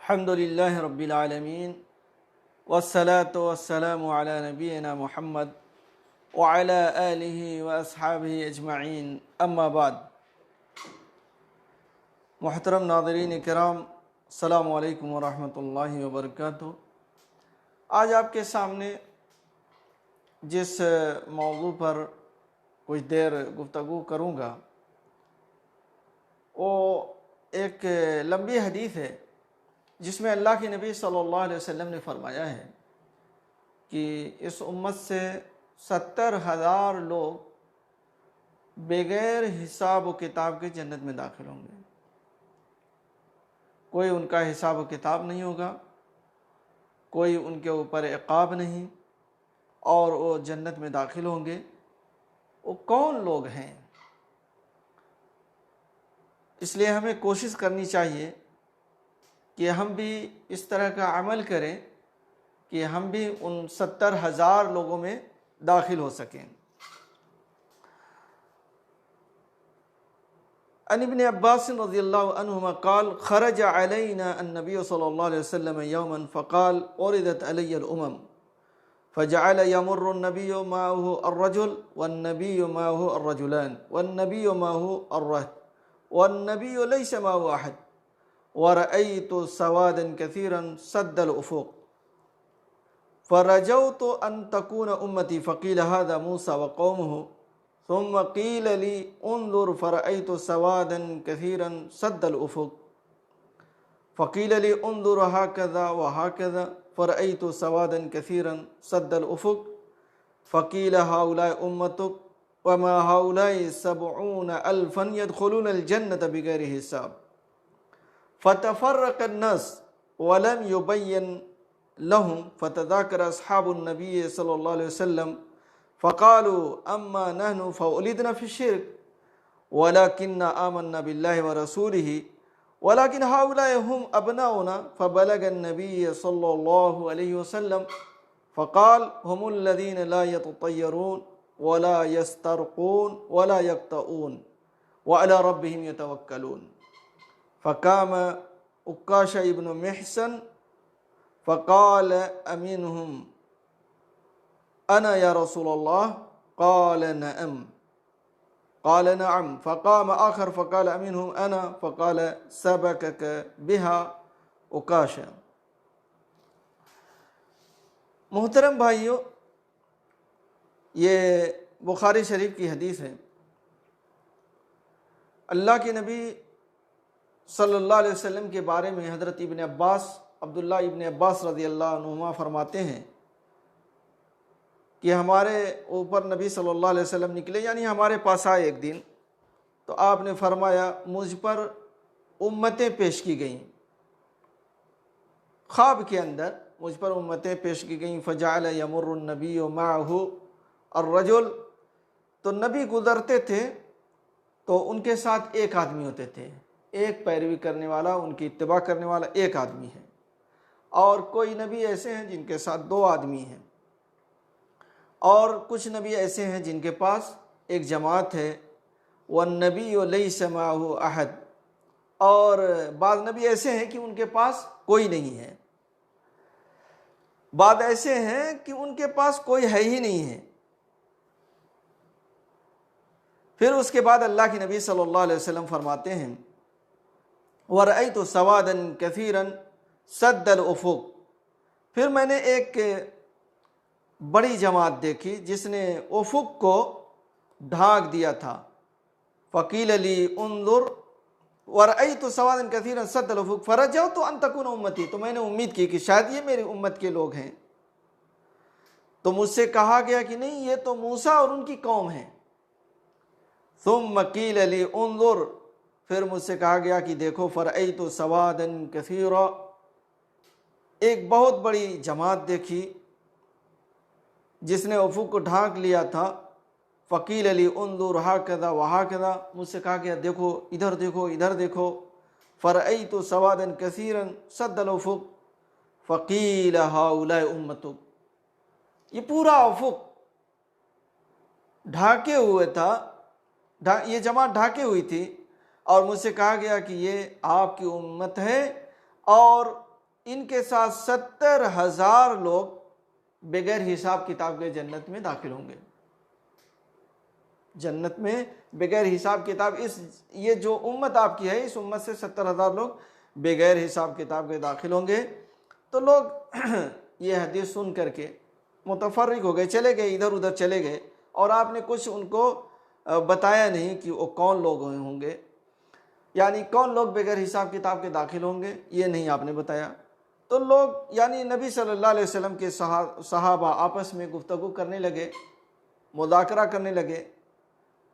الحمد للہ رب العالمین والصلاة والسلام علی نبینا محمد وعلی آلہ واصحابہ اجمعین، اما بعد۔ محترم ناظرین کرام، السلام علیکم ورحمۃ اللہ وبرکاتہ۔ آج آپ کے سامنے جس موضوع پر کچھ دیر گفتگو کروں گا وہ ایک لمبی حدیث ہے جس میں اللہ کے نبی صلی اللہ علیہ وسلم نے فرمایا ہے کہ اس امت سے 70,000 لوگ بغیر حساب و کتاب کے جنت میں داخل ہوں گے۔ کوئی ان کا حساب و کتاب نہیں ہوگا، کوئی ان کے اوپر عقاب نہیں، اور وہ جنت میں داخل ہوں گے۔ وہ کون لوگ ہیں؟ اس لیے ہمیں کوشش کرنی چاہیے کہ ہم بھی اس طرح کا عمل کریں کہ ہم بھی ان 70,000 لوگوں میں داخل ہو سکیں۔ عن ابن عباس رضی اللہ عنہما قال خرج علینا النبی صلی اللہ علیہ وسلم یوما فقال عرضت علی الامم فجعل يمر النبي معه الرجل والنبي معه الرجلان والنبي معه الرهط والنبي ليس معه أحد ورأيت سوادا كثيرا سد الأفق فرجوت أن تكون أمتي فقيل هذا موسى وقومه ثم قيل لي انظر فرأيت سوادا كثيرا سد الأفق فقيل لي انظر هكذا وهكذا فرأيت سوادا كثيرا سد الأفق فقيل هؤلاء أمتك وما هؤلاء 70,000 يدخلون الجنة بغير حساب فتفرق الناس ولم يبين لهم فتذاكر أصحاب النبي صلى الله عليه وسلم فقالوا أما نحن فولدنا في الشرك ولكن آمنا بالله ورسوله ولكن هؤلاء هم أبناؤنا فبلغ النبي صلى الله عليه وسلم فقال هم الذين لا يتطيرون ولا يسترقون ولا يقطعون وعلى ربهم يتوكلون فقام عكاشة ابن محصن فقال أمنهم أنا يا رسول الله قال نعم قال نعم فقام آخر فقال أمنهم أنا فقال سبقك بها عكاشة۔ محترم بھائیو، یہ بخاری شریف کی حدیث ہے۔ اللہ کے نبی صلی اللہ علیہ وسلم کے بارے میں حضرت عبداللہ ابن عباس رضی اللہ عنہما فرماتے ہیں کہ ہمارے اوپر نبی صلی اللہ علیہ وسلم نکلے، یعنی ہمارے پاس آئے ایک دن، تو آپ نے فرمایا مجھ پر امتیں پیش کی گئیں، خواب کے اندر مجھ پر امتیں پیش کی گئیں۔ فجعل یمر النبی معه الرجل، تو نبی گزرتے تھے تو ان کے ساتھ ایک آدمی ہوتے تھے، ایک پیروی کرنے والا، ان کی اتباع کرنے والا ایک آدمی ہے، اور کوئی نبی ایسے ہیں جن کے ساتھ 2 آدمی ہیں، اور کچھ نبی ایسے ہیں جن کے پاس ایک جماعت ہے۔ وَالنَّبِيُّ لَيْسَ مَعَهُ أَحَدٌ، اور بعض نبی ایسے ہیں کہ ان کے پاس کوئی نہیں ہے، بعض ایسے ہیں کہ ان کے پاس کوئی ہے ہی نہیں ہے۔ پھر اس کے بعد اللہ کے نبی صلی اللہ علیہ وسلم فرماتے ہیں وَرَأَيْتُ سَوَادًا كَثِيرًا سَدَّ الْأُفُقَ، پھر میں نے ایک بڑی جماعت دیکھی جس نے افق کو ڈھانک دیا تھا۔ فَقِيلَ لِي انظر وَرَأَيْتُ سَوَادًا كَثِيرًا سَدَّ الْأُفُقَ فَرَجَوْتُ أَن تَكُونَ أُمَّتِي، تو میں نے امید کی کہ شاید یہ میری امت کے لوگ ہیں۔ تو مجھ سے کہا گیا کہ نہیں، یہ تو موسیٰ اور ان کی قوم ہیں۔ ثم قیل لی انظر، پھر مجھ سے کہا گیا کہ دیکھو، فرأیت سوادا کثیرا، ایک بہت بڑی جماعت دیکھی جس نے افق کو ڈھانک لیا تھا۔ فقیل لی انظر ہکذا وہکذا، مجھ سے کہا گیا دیکھو، ادھر دیکھو، ادھر دیکھو۔ فرأیت سوادا کثیرا سد الافق فقیل ہؤلاء امتک، یہ پورا افق ڈھانکے ہوئے تھا، یہ جماعت ڈھانکے ہوئی تھی، اور مجھ سے کہا گیا کہ یہ آپ کی امت ہے، اور ان کے ساتھ 70,000 لوگ بغیر حساب کتاب کے جنت میں داخل ہوں گے. جنت میں بغیر حساب کتاب، یہ جو امت آپ کی ہے، اس امت سے 70,000 لوگ بغیر حساب کتاب کے داخل ہوں گے. تو لوگ یہ حدیث سن کر کے متفرق ہو گئے، چلے گئے، ادھر ادھر چلے گئے، اور آپ نے کچھ ان کو بتایا نہیں کہ وہ کون لوگ ہوں گے، یعنی کون لوگ بغیر حساب کتاب کے داخل ہوں گے، یہ نہیں آپ نے بتایا. تو لوگ یعنی نبی صلی اللہ علیہ وسلم کے صحابہ آپس میں گفتگو کرنے لگے، مذاکرہ کرنے لگے،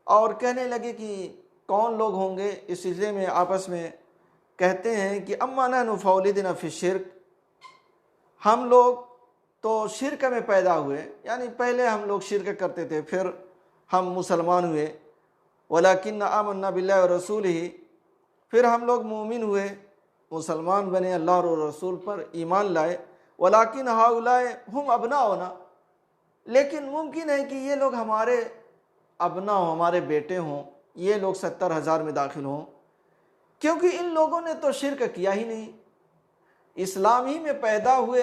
اور کہنے لگے کہ کون لوگ ہوں گے. اس سلسلے میں آپس میں کہتے ہیں کہ اما نحن فولدنا فی الشرک، ہم لوگ تو شرک میں پیدا ہوئے، یعنی پہلے ہم لوگ شرک کرتے تھے، پھر ہم مسلمان ہوئے. ولیکن آمنا باللہ ورسولہ، پھر ہم لوگ مومن ہوئے، مسلمان بنے، اللہ اور رسول پر ایمان لائے. ولیکن ہؤلاء ہم ابناؤنا، لیکن ممکن ہے کہ یہ لوگ ہمارے ابنا ہوں، ہمارے بیٹے ہوں، یہ لوگ 70,000 میں داخل ہوں، کیونکہ ان لوگوں نے تو شرک کیا ہی نہیں، اسلام ہی میں پیدا ہوئے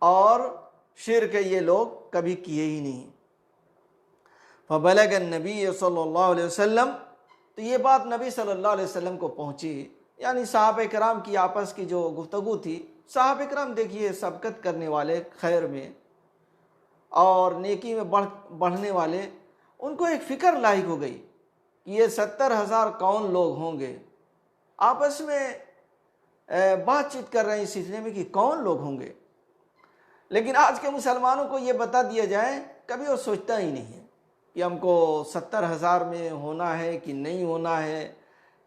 اور شرک یہ لوگ کبھی کیے ہی نہیں. فبلغ النبی صلی اللہ علیہ وسلم، تو یہ بات نبی صلی اللہ علیہ وسلم کو پہنچی، یعنی صحابہ کرام کی آپس کی جو گفتگو تھی. صحابہ کرام دیکھیے سبقت کرنے والے، خیر میں اور نیکی میں بڑھنے والے، ان کو ایک فکر لاحق ہو گئی کہ یہ 70,000 کون لوگ ہوں گے. آپس میں بات چیت کر رہے ہیں اس سلسلے میں کہ کون لوگ ہوں گے. لیکن آج کے مسلمانوں کو یہ بتا دیا جائے، کبھی وہ سوچتا ہی نہیں ہے کہ ہم کو 70,000 میں ہونا ہے کہ نہیں ہونا ہے،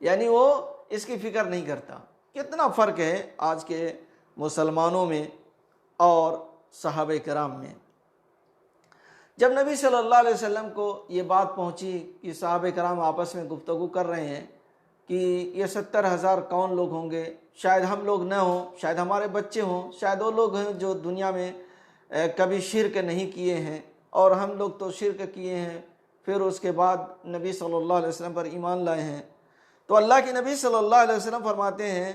یعنی وہ اس کی فکر نہیں کرتا. کتنا فرق ہے آج کے مسلمانوں میں اور صحابہ کرام میں. جب نبی صلی اللہ علیہ وسلم کو یہ بات پہنچی کہ صحابہ کرام آپس میں گفتگو کر رہے ہیں کہ یہ 70,000 کون لوگ ہوں گے، شاید ہم لوگ نہ ہوں، شاید ہمارے بچے ہوں، شاید وہ لوگ ہیں جو دنیا میں کبھی شرک نہیں کیے ہیں، اور ہم لوگ تو شرک کیے ہیں، پھر اس کے بعد نبی صلی اللہ علیہ وسلم پر ایمان لائے ہیں. تو اللہ کے نبی صلی اللہ علیہ وسلم فرماتے ہیں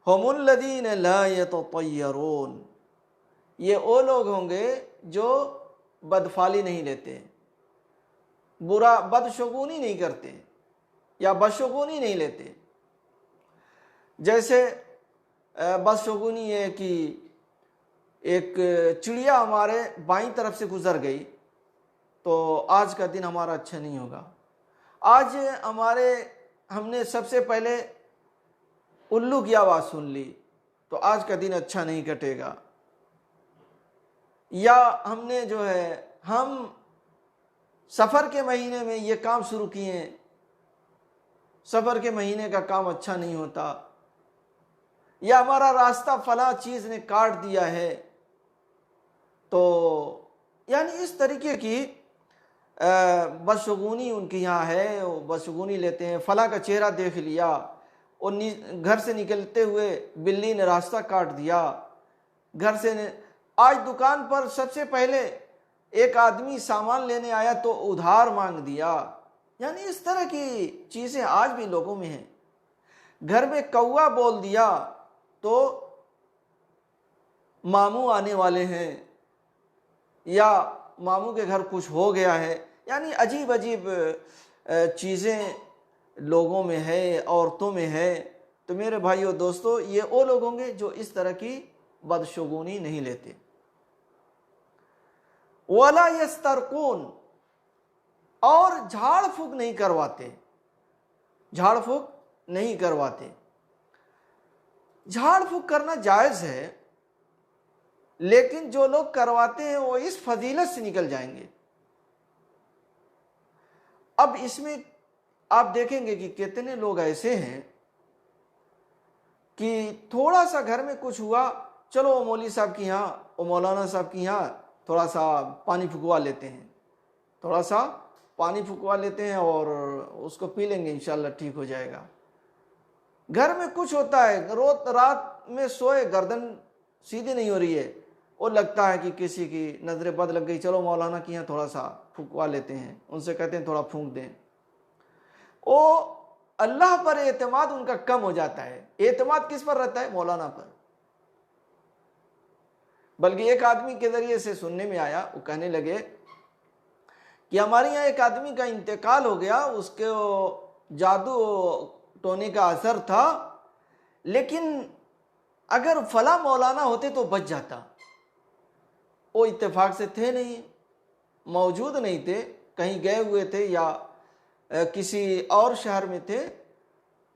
ہم الذین لا یتطیرون، یہ وہ لوگ ہوں گے جو بدفعلی نہیں لیتے، بدشگونی نہیں کرتے یا بدشگونی نہیں لیتے. جیسے بدشگونی ہے کہ ایک چڑیا ہمارے بائیں طرف سے گزر گئی تو آج کا دن ہمارا اچھا نہیں ہوگا. آج ہم نے سب سے پہلے الو کی آواز سن لی تو آج کا دن اچھا نہیں کٹے گا. یا ہم سفر کے مہینے میں یہ کام شروع کیے، سفر کے مہینے کا کام اچھا نہیں ہوتا، یا ہمارا راستہ فلاں چیز نے کاٹ دیا ہے. تو یعنی اس طریقے کی بدشگونی ان کے یہاں ہے، وہ بدشگونی لیتے ہیں. فلاں کا چہرہ دیکھ لیا، اور گھر سے نکلتے ہوئے بلی نے راستہ کاٹ دیا. آج دکان پر سب سے پہلے ایک آدمی سامان لینے آیا تو ادھار مانگ دیا. یعنی اس طرح کی چیزیں آج بھی لوگوں میں ہیں. گھر میں کوا بول دیا تو ماموں آنے والے ہیں، یا ماموں کے گھر کچھ ہو گیا ہے. یعنی عجیب عجیب چیزیں لوگوں میں ہے، عورتوں میں ہے. تو میرے بھائیو دوستو، یہ وہ لوگ ہوں گے جو اس طرح کی بدشگونی نہیں لیتے. وَلَا يَسْتَرْقُونَ، اور جھاڑ پھونک نہیں کرواتے. جھاڑ پھونک نہیں کرواتے. جھاڑ پھونک کرنا جائز ہے، لیکن جو لوگ کرواتے ہیں وہ اس فضیلت سے نکل جائیں گے. اب اس میں آپ دیکھیں گے کہ کتنے لوگ ایسے ہیں کہ تھوڑا سا گھر میں کچھ ہوا، چلو وہ مولوی صاحب کی یہاں، وہ مولانا صاحب کی یہاں تھوڑا سا پانی پھکوا لیتے ہیں، تھوڑا سا پانی پھکوا لیتے ہیں اور اس کو پی لیں گے، انشاءاللہ ٹھیک ہو جائے گا. گھر میں کچھ ہوتا ہے، رات میں سوئے، گردن سیدھی نہیں ہو رہی ہے، وہ لگتا ہے کہ کسی کی نظر بد لگ گئی، چلو مولانا کی یہاں تھوڑا سا پھکوا لیتے ہیں، ان سے کہتے ہیں تھوڑا پھونک دیں. وہ اللہ پر اعتماد ان کا کم ہو جاتا ہے. اعتماد کس پر رہتا ہے؟ مولانا پر. بلکہ ایک آدمی کے ذریعے سے سننے میں آیا، وہ کہنے لگے کہ ہمارے یہاں ایک آدمی کا انتقال ہو گیا، اس کے جادو ٹونے کا اثر تھا، لیکن اگر فلاں مولانا ہوتے تو بچ جاتا۔ وہ اتفاق سے تھے نہیں، موجود نہیں تھے، کہیں گئے ہوئے تھے یا کسی اور شہر میں تھے،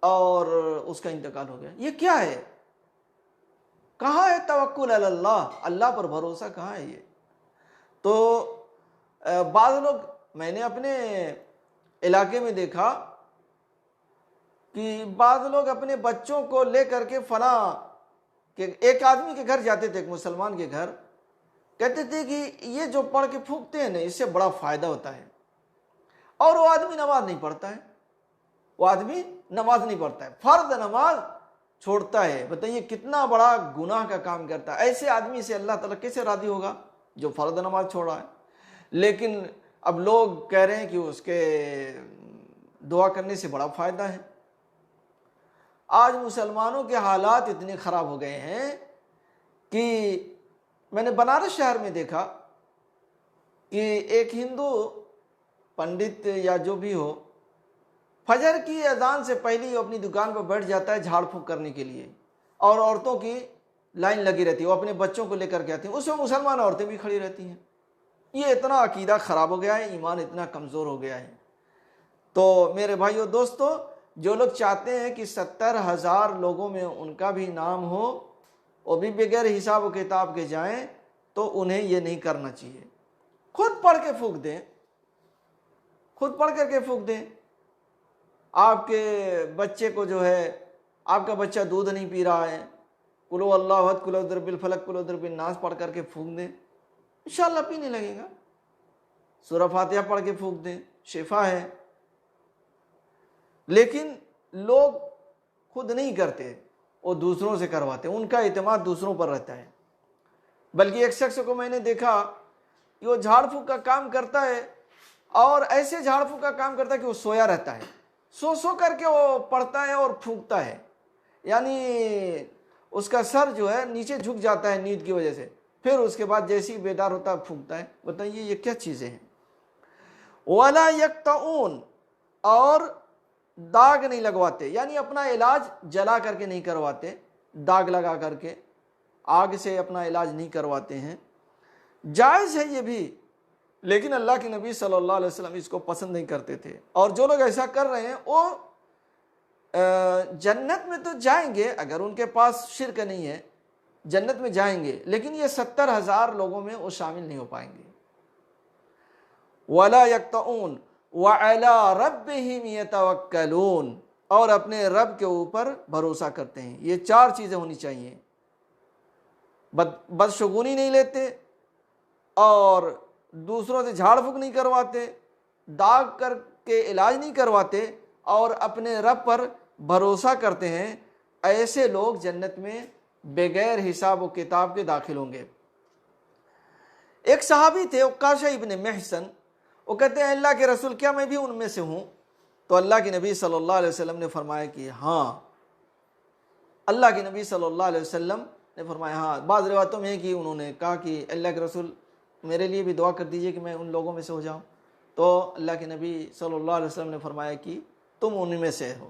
اور اس کا انتقال ہو گیا۔ یہ کیا ہے؟ کہاں ہے توکل علی اللہ؟ اللہ پر بھروسہ کہاں ہے یہ؟ تو بعض لوگ، میں نے اپنے علاقے میں دیکھا کہ بعض لوگ اپنے بچوں کو لے کر کے فلاں کہ ایک آدمی کے گھر جاتے تھے، ایک مسلمان کے گھر، کہتے تھے کہ یہ جو پڑھ کے پھونکتے ہیں نا، اس سے بڑا فائدہ ہوتا ہے، اور وہ آدمی نماز نہیں پڑھتا ہے، وہ آدمی نماز نہیں پڑھتا ہے، فرض نماز چھوڑتا ہے۔ بتائیے کتنا بڑا گناہ کا کام کرتا ہے۔ ایسے آدمی سے اللہ تعالیٰ کیسے راضی ہوگا جو فرض نماز چھوڑا ہے؟ لیکن اب لوگ کہہ رہے ہیں کہ اس کے دعا کرنے سے بڑا فائدہ ہے۔ آج مسلمانوں کے حالات اتنے خراب ہو گئے ہیں کہ میں نے بنارس شہر میں دیکھا کہ ایک ہندو پنڈت یا جو بھی ہو، فجر کی اذان سے پہلے ہی اپنی دکان پر بیٹھ جاتا ہے جھاڑ پھونک کرنے کے لیے، اور عورتوں کی لائن لگی رہتی ہے، وہ اپنے بچوں کو لے کر کے آتی ہیں، اس میں مسلمان عورتیں بھی کھڑی رہتی ہیں۔ یہ اتنا عقیدہ خراب ہو گیا ہے، ایمان اتنا کمزور ہو گیا ہے۔ تو میرے بھائیو دوستو، جو لوگ چاہتے ہیں کہ 70,000 لوگوں میں ان کا بھی نام ہو، وہ بھی بغیر حساب و کتاب کے جائیں، تو انہیں یہ نہیں کرنا چاہیے۔ خود پڑھ کے پھونک دیں، خود پڑھ کر کے پھونک دیں۔ آپ کے بچے کو جو ہے، آپ کا بچہ دودھ نہیں پی رہا ہے، قل هو اللہ احد، قل اعوذ برب الفلق، قل اعوذ برب الناس پڑھ کر کے پھونک دیں، انشاءاللہ پینے لگے گا۔ سورہ فاتحہ پڑھ کے پھونک دیں، شفا ہے۔ لیکن لوگ خود نہیں کرتے، وہ دوسروں سے کرواتے، ان کا اعتماد دوسروں پر رہتا ہے۔ بلکہ ایک شخص کو میں نے دیکھا کہ وہ جھاڑ پھونک کا کام کرتا ہے، اور ایسے جھاڑ پھونک کا کام کرتا ہے کہ وہ سویا رہتا ہے، سو کر کے وہ پڑھتا ہے اور پھونکتا ہے، یعنی اس کا سر جو ہے نیچے جھک جاتا ہے نیند کی وجہ سے، پھر اس کے بعد جیسے ہی بیدار ہوتا ہے پھونکتا ہے۔ بتائیے یہ کیا چیزیں ہیں؟ وَلَا يَقْطَعُونَ، اور داغ نہیں لگواتے، یعنی اپنا علاج جلا کر کے نہیں کرواتے، داغ لگا کر کے آگ سے اپنا علاج نہیں کرواتے ہیں۔ جائز ہے یہ بھی، لیکن اللہ کے نبی صلی اللہ علیہ وسلم اس کو پسند نہیں کرتے تھے، اور جو لوگ ایسا کر رہے ہیں وہ جنت میں تو جائیں گے، اگر ان کے پاس شرک نہیں ہے جنت میں جائیں گے، لیکن یہ 70,000 لوگوں میں وہ شامل نہیں ہو پائیں گے۔ وَلَا يَقْطَعُونَ وَعَلَىٰ رَبِّهِمْ يَتَوَكَّلُونَ، اور اپنے رب کے اوپر بھروسہ کرتے ہیں۔ یہ 4 چیزیں ہونی چاہیے، بدشگونی نہیں لیتے، اور دوسروں سے جھاڑ پھونک نہیں کرواتے، داغ کر کے علاج نہیں کرواتے، اور اپنے رب پر بھروسہ کرتے ہیں۔ ایسے لوگ جنت میں بغیر حساب و کتاب کے داخل ہوں گے۔ ایک صحابی تھے عکاشہ ابن محصن، وہ کہتے ہیں اللہ کے رسول کیا میں بھی ان میں سے ہوں؟ تو اللہ کے نبی صلی اللہ علیہ وسلم نے فرمایا کہ ہاں، اللہ کے نبی صلی اللہ علیہ وسلم نے فرمایا ہاں۔ بعض روایتوں میں ہے کہ انہوں نے کہا کہ اللہ کے رسول میرے لیے بھی دعا کر دیجئے کہ میں ان لوگوں میں سے ہو جاؤں، تو اللہ کے نبی صلی اللہ علیہ وسلم نے فرمایا کہ تم ان میں سے ہو۔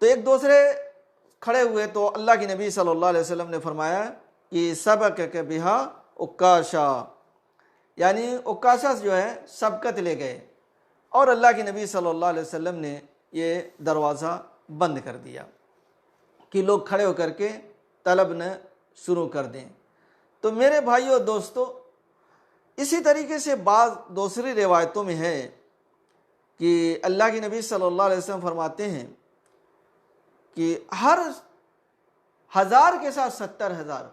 تو ایک دوسرے کھڑے ہوئے تو اللہ کے نبی صلی اللہ علیہ وسلم نے فرمایا کہ سبقک بہا عکاشہ، یعنی عکاشہ جو ہے سبقت لے گئے، اور اللہ کے نبی صلی اللہ علیہ وسلم نے یہ دروازہ بند کر دیا کہ لوگ کھڑے ہو کر کے طلب نہ شروع کر دیں۔ تو میرے بھائیو دوستو، اسی طریقے سے بعض دوسری روایتوں میں ہے کہ اللہ کے نبی صلی اللہ علیہ وسلم فرماتے ہیں کہ ہر 1000 کے ساتھ 70,000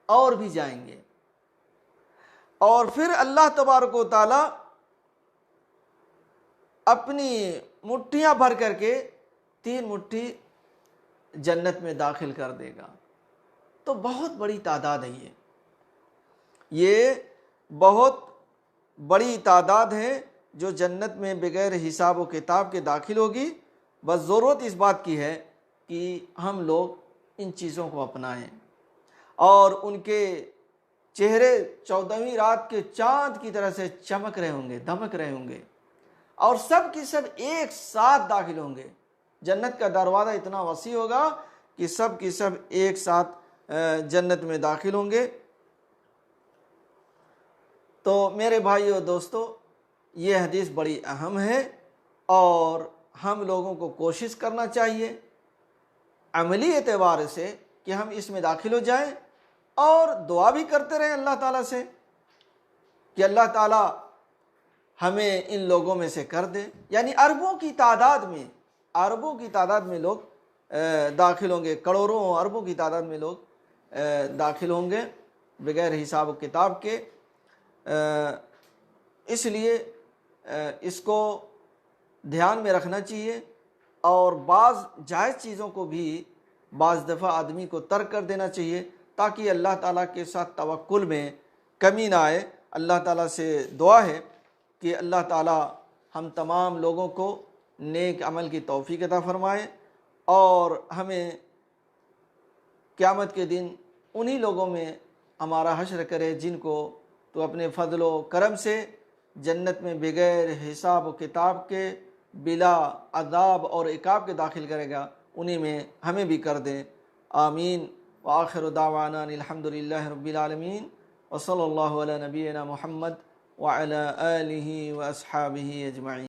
اور بھی جائیں گے، اور پھر اللہ تبارک و تعالی اپنی مٹھیاں بھر کر کے 3 مٹھی جنت میں داخل کر دے گا۔ تو بہت بڑی تعداد ہے یہ بہت بڑی تعداد ہے جو جنت میں بغیر حساب و کتاب کے داخل ہوگی۔ بس ضرورت اس بات کی ہے کہ ہم لوگ ان چیزوں کو اپنائیں۔ اور ان کے چہرے 14ویں رات کے چاند کی طرح سے چمک رہے ہوں گے، دمک رہے ہوں گے، اور سب کی سب ایک ساتھ داخل ہوں گے۔ جنت کا دروازہ اتنا وسیع ہوگا کہ سب کی سب ایک ساتھ جنت میں داخل ہوں گے۔ تو میرے بھائیو اور دوستو، یہ حدیث بڑی اہم ہے اور ہم لوگوں کو کوشش کرنا چاہیے عملی اعتبار سے کہ ہم اس میں داخل ہو جائیں، اور دعا بھی کرتے رہیں اللہ تعالیٰ سے کہ اللہ تعالیٰ ہمیں ان لوگوں میں سے کر دے۔ یعنی اربوں کی تعداد میں لوگ داخل ہوں گے، کروڑوں اربوں کی تعداد میں لوگ داخل ہوں گے بغیر حساب و کتاب کے۔ اس لیے اس کو دھیان میں رکھنا چاہیے، اور بعض جائز چیزوں کو بھی بعض دفعہ آدمی کو ترک کر دینا چاہیے تاکہ اللہ تعالیٰ کے ساتھ توکل میں کمی نہ آئے۔ اللہ تعالیٰ سے دعا ہے کہ اللہ تعالیٰ ہم تمام لوگوں کو نیک عمل کی توفیق عطا فرمائے، اور ہمیں قیامت کے دن انہی لوگوں میں ہمارا حشر کرے جن کو تو اپنے فضل و کرم سے جنت میں بغیر حساب و کتاب کے، بلا عذاب اور عقاب کے داخل کرے گا، انہی میں ہمیں بھی کر دیں۔ آمین۔ وآخر دعوانا الحمد للہ رب العالمین، وصلی اللہ علی نبینا محمد وعلی آلہ واصحابہ اجمعین۔